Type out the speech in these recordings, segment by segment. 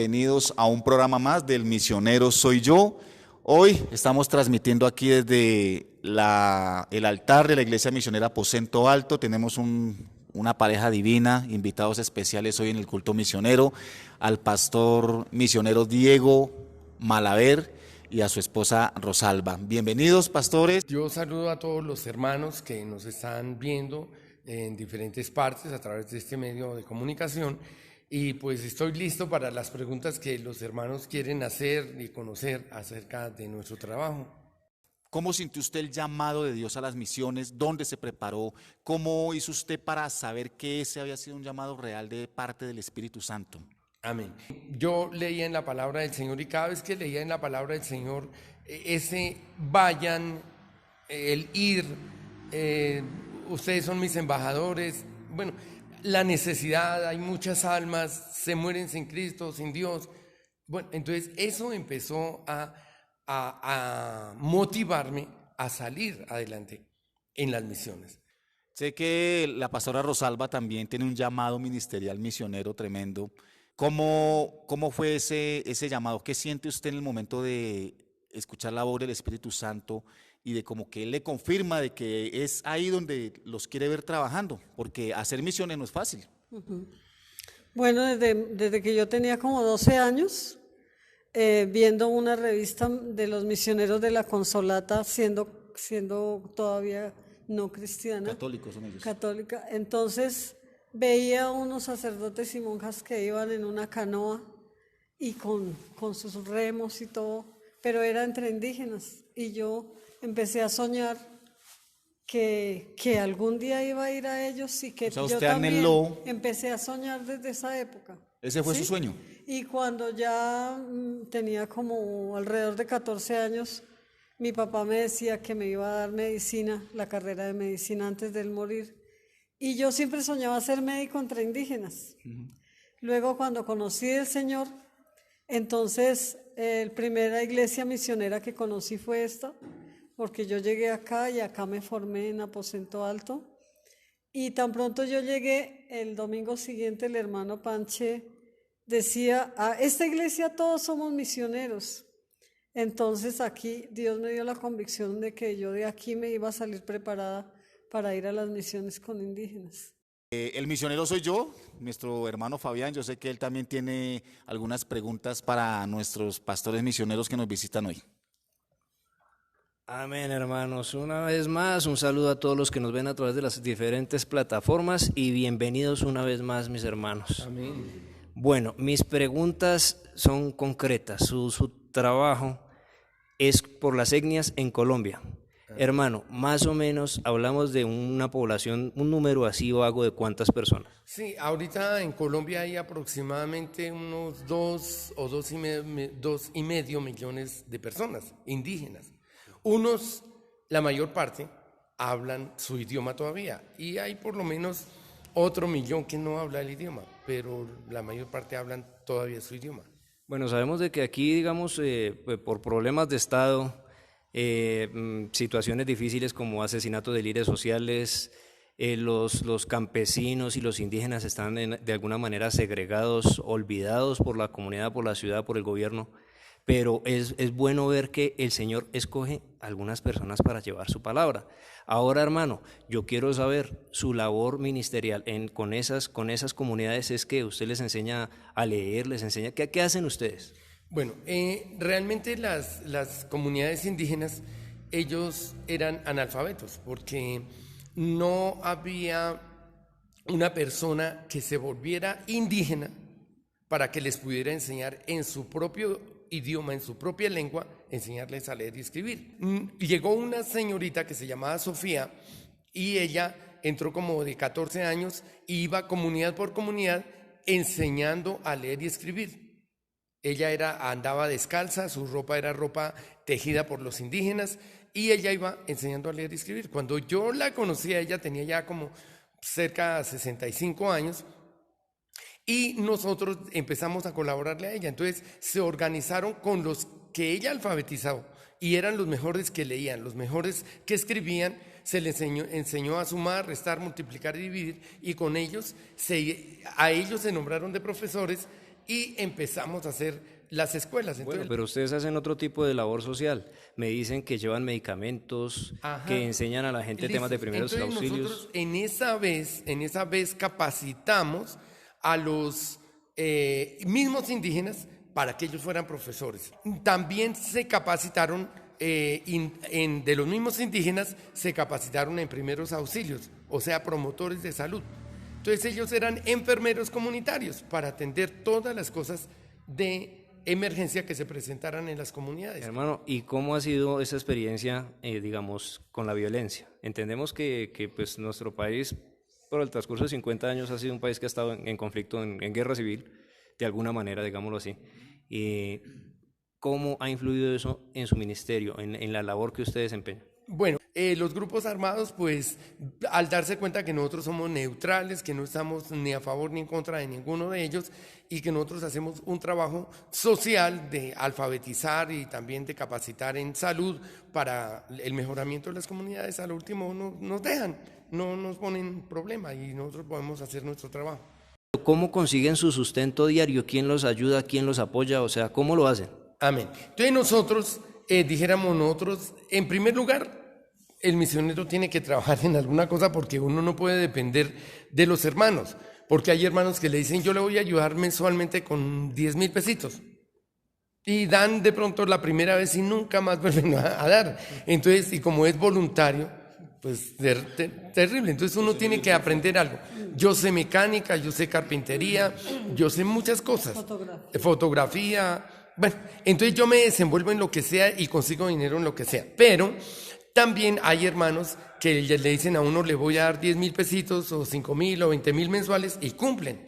bienvenidos a un programa más del Misionero Soy Yo. Hoy estamos transmitiendo aquí desde el altar de la Iglesia Misionera Aposento Alto. Tenemos una pareja divina, invitados especiales hoy en el culto misionero, al pastor misionero Diego Malaver y a su esposa Rosalba. Bienvenidos, pastores. Yo saludo a todos los hermanos que nos están viendo en diferentes partes a través de este medio de comunicación y pues estoy listo para las preguntas que los hermanos quieren hacer y conocer acerca de nuestro trabajo. ¿Cómo sintió usted el llamado de Dios a las misiones? ¿Dónde se preparó? ¿Cómo hizo usted para saber que ese había sido un llamado real de parte del Espíritu Santo? Amén. Yo leía en la palabra del Señor y cada vez que leía en la palabra del Señor ese vayan, el ir, ustedes son mis embajadores, bueno, la necesidad, hay muchas almas, se mueren sin Cristo, sin Dios. Bueno, entonces eso empezó a motivarme a salir adelante en las misiones. Sé que la pastora Rosalba también tiene un llamado ministerial misionero tremendo. ¿Cómo fue ese llamado? ¿Qué siente usted en el momento de escuchar la voz del Espíritu Santo y de como que Él le confirma de que es ahí donde los quiere ver trabajando? Porque hacer misiones no es fácil. Bueno, desde que yo tenía como 12 años, viendo una revista de los misioneros de la Consolata, siendo todavía no cristiana. Católicos son ellos. Católica. Entonces veía unos sacerdotes y monjas que iban en una canoa y con sus remos y todo, pero era entre indígenas. Y yo empecé a soñar que algún día iba a ir a ellos y que yo también empecé a soñar desde esa época. ¿Ese fue su sueño? Y cuando ya tenía como alrededor de 14 años, mi papá me decía que me iba a dar medicina, la carrera de medicina antes de él morir. Y yo siempre soñaba ser médico entre indígenas. Luego, cuando conocí al Señor, entonces la primera iglesia misionera que conocí fue esta, porque yo llegué acá y acá me formé en Aposento Alto. Y tan pronto yo llegué, el domingo siguiente el hermano Panche decía, a esta iglesia todos somos misioneros. Entonces aquí Dios me dio la convicción de que yo de aquí me iba a salir preparada para ir a las misiones con indígenas. El misionero soy yo, nuestro hermano Fabián. Yo sé que él también tiene algunas preguntas para nuestros pastores misioneros que nos visitan hoy. Amén, hermanos. Una vez más, un saludo a todos los que nos ven a través de las diferentes plataformas y bienvenidos una vez más, mis hermanos. Amén. Bueno, mis preguntas son concretas. Su trabajo es por las etnias en Colombia. Hermano, más o menos hablamos de una población, un número así vago de cuántas personas. Sí, ahorita en Colombia hay aproximadamente unos 2,5 millones de personas indígenas. La mayor parte, hablan su idioma todavía y hay por lo menos otro millón que no habla el idioma, pero la mayor parte hablan todavía su idioma. Bueno, sabemos de que aquí, digamos, por problemas de Estado, situaciones difíciles como asesinatos de líderes sociales, los campesinos y los indígenas están de alguna manera segregados, olvidados por la comunidad, por la ciudad, por el gobierno, pero es bueno ver que el Señor escoge algunas personas para llevar su palabra. Ahora, hermano, yo quiero saber su labor ministerial con esas comunidades. Es que usted les enseña a leer, les enseña, ¿qué hacen ustedes? Bueno, realmente las comunidades indígenas, ellos eran analfabetos porque no había una persona que se volviera indígena para que les pudiera enseñar en su propio idioma, en su propia lengua, enseñarles a leer y escribir. Llegó una señorita que se llamaba Sofía y ella entró como de 14 años y iba comunidad por comunidad enseñando a leer y escribir. Ella andaba descalza, su ropa era ropa tejida por los indígenas y ella iba enseñando a leer y escribir. Cuando yo la conocí, ella tenía ya como cerca de 65 años y nosotros empezamos a colaborarle a ella. Entonces se organizaron con los que ella alfabetizó y eran los mejores que leían, los mejores que escribían. Se les enseñó a sumar, restar, multiplicar y dividir, y con ellos, a ellos se nombraron de profesores y empezamos a hacer las escuelas. Bueno, Entonces, pero ustedes hacen otro tipo de labor social. Me dicen que llevan medicamentos, ajá, que enseñan a la gente temas de listo. primeros Entonces, auxilios. nosotros en esa vez capacitamos a los mismos indígenas para que ellos fueran profesores. También se capacitaron, de los mismos indígenas, se capacitaron en primeros auxilios, o sea, promotores de salud. Entonces ellos eran enfermeros comunitarios para atender todas las cosas de emergencia que se presentaran en las comunidades. Hermano, ¿y cómo ha sido esa experiencia, digamos, con la violencia? Entendemos que pues, nuestro país, por el transcurso de 50 años, ha sido un país que ha estado en conflicto, en guerra civil, de alguna manera, digámoslo así. ¿Cómo ha influido eso en su ministerio, en la labor que usted desempeña? Bueno, los grupos armados, pues, al darse cuenta que nosotros somos neutrales, que no estamos ni a favor ni en contra de ninguno de ellos y que nosotros hacemos un trabajo social de alfabetizar y también de capacitar en salud para el mejoramiento de las comunidades, al último nos dejan, no nos ponen problema y nosotros podemos hacer nuestro trabajo. ¿Cómo consiguen su sustento diario? ¿Quién los ayuda? ¿Quién los apoya? O sea, ¿cómo lo hacen? Amén. Entonces nosotros, en primer lugar, el misionero tiene que trabajar en alguna cosa porque uno no puede depender de los hermanos, porque hay hermanos que le dicen yo le voy a ayudar mensualmente con 10,000 pesitos y dan de pronto la primera vez y nunca más vuelven a dar. Entonces, y como es voluntario, pues terrible. Entonces uno tiene que aprender algo. Yo sé mecánica, yo sé carpintería, yo sé muchas cosas. Fotografía. Bueno, entonces yo me desenvuelvo en lo que sea y consigo dinero en lo que sea. Pero también hay hermanos que le dicen a uno le voy a dar 10,000 pesitos o 5,000 o 20,000 mensuales y cumplen,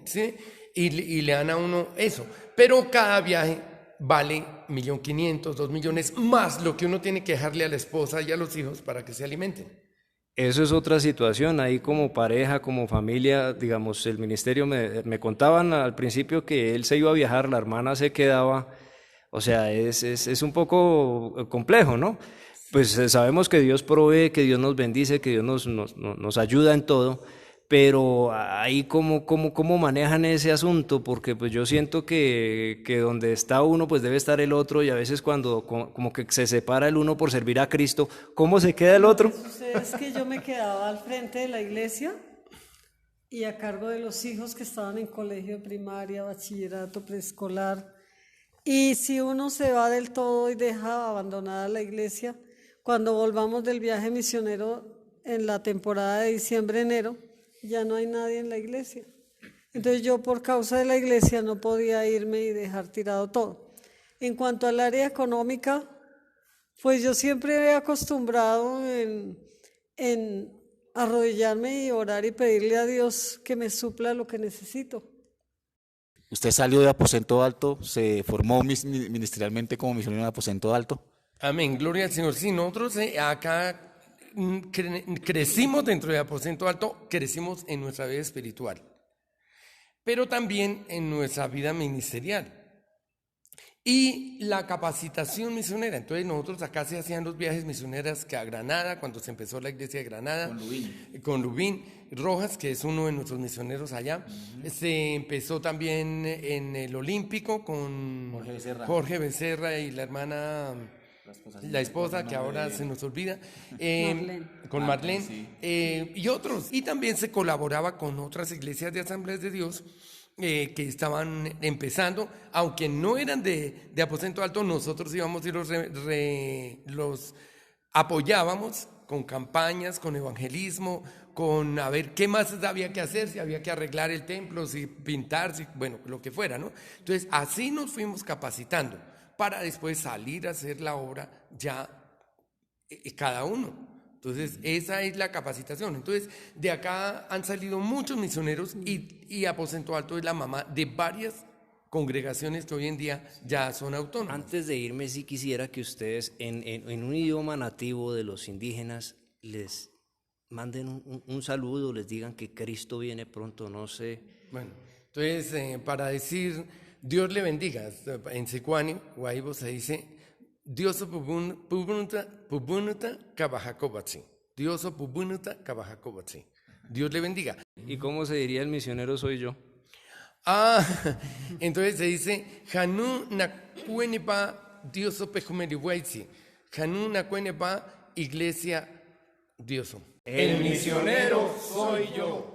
¿sí? Y le dan a uno eso. Pero cada viaje vale 1.500.000, 2 millones, más lo que uno tiene que dejarle a la esposa y a los hijos para que se alimenten. Eso es otra situación, ahí como pareja, como familia, digamos, el ministerio me contaban al principio que él se iba a viajar, la hermana se quedaba, o sea, es un poco complejo, ¿no? Pues sabemos que Dios provee, que Dios nos bendice, que Dios nos ayuda en todo, pero ahí cómo manejan ese asunto, porque pues yo siento que donde está uno pues debe estar el otro y a veces cuando como que se separa el uno por servir a Cristo, ¿cómo se queda el otro? Lo que sucede es que yo me quedaba al frente de la iglesia y a cargo de los hijos que estaban en colegio de primaria, bachillerato, preescolar, y si uno se va del todo y deja abandonada la iglesia, cuando volvamos del viaje misionero en la temporada de diciembre-enero, ya no hay nadie en la iglesia. Entonces yo por causa de la iglesia no podía irme y dejar tirado todo. En cuanto al área económica, pues yo siempre he acostumbrado en arrodillarme y orar y pedirle a Dios que me supla lo que necesito. Usted salió de Aposento Alto, se formó ministerialmente como misionero en Aposento Alto. Amén, gloria al Señor. Sí, nosotros acá crecimos dentro de Aposento Alto, crecimos en nuestra vida espiritual, pero también en nuestra vida ministerial y la capacitación misionera. Entonces nosotros acá se hacían los viajes misioneros que a Granada, cuando se empezó la iglesia de Granada, con Lubín Rojas, que es uno de nuestros misioneros allá. Se empezó también en el Olímpico con Jorge Becerra y la hermana... La esposa que ahora se nos olvida, con Marlene, y otros. Y también se colaboraba con otras iglesias de Asambleas de Dios que estaban empezando, aunque no eran de Aposento Alto, nosotros íbamos y los apoyábamos con campañas, con evangelismo, con a ver qué más había que hacer, si había que arreglar el templo, si pintar, bueno, lo que fuera, ¿no? Entonces, así nos fuimos capacitando para después salir a hacer la obra ya cada uno. Entonces, esa es la capacitación. Entonces, de acá han salido muchos misioneros y Aposento Alto es la mamá de varias congregaciones que hoy en día ya son autónomas. Antes de irme, sí quisiera que ustedes, en un idioma nativo de los indígenas, les manden un saludo, les digan que Cristo viene pronto, no sé. Bueno, entonces, para decir Dios le bendiga, en Secuani, Guaibo se dice Dios pubunuta kabajakobatsi. Dios pubunuta kabajakobatsi. Dios le bendiga. ¿Y cómo se diría el misionero soy yo? Ah, entonces se dice, Hanú Nacuenepa Dioso Pejumerihuaysi. Hanú Nacuenepa Iglesia Dioso. El misionero soy yo.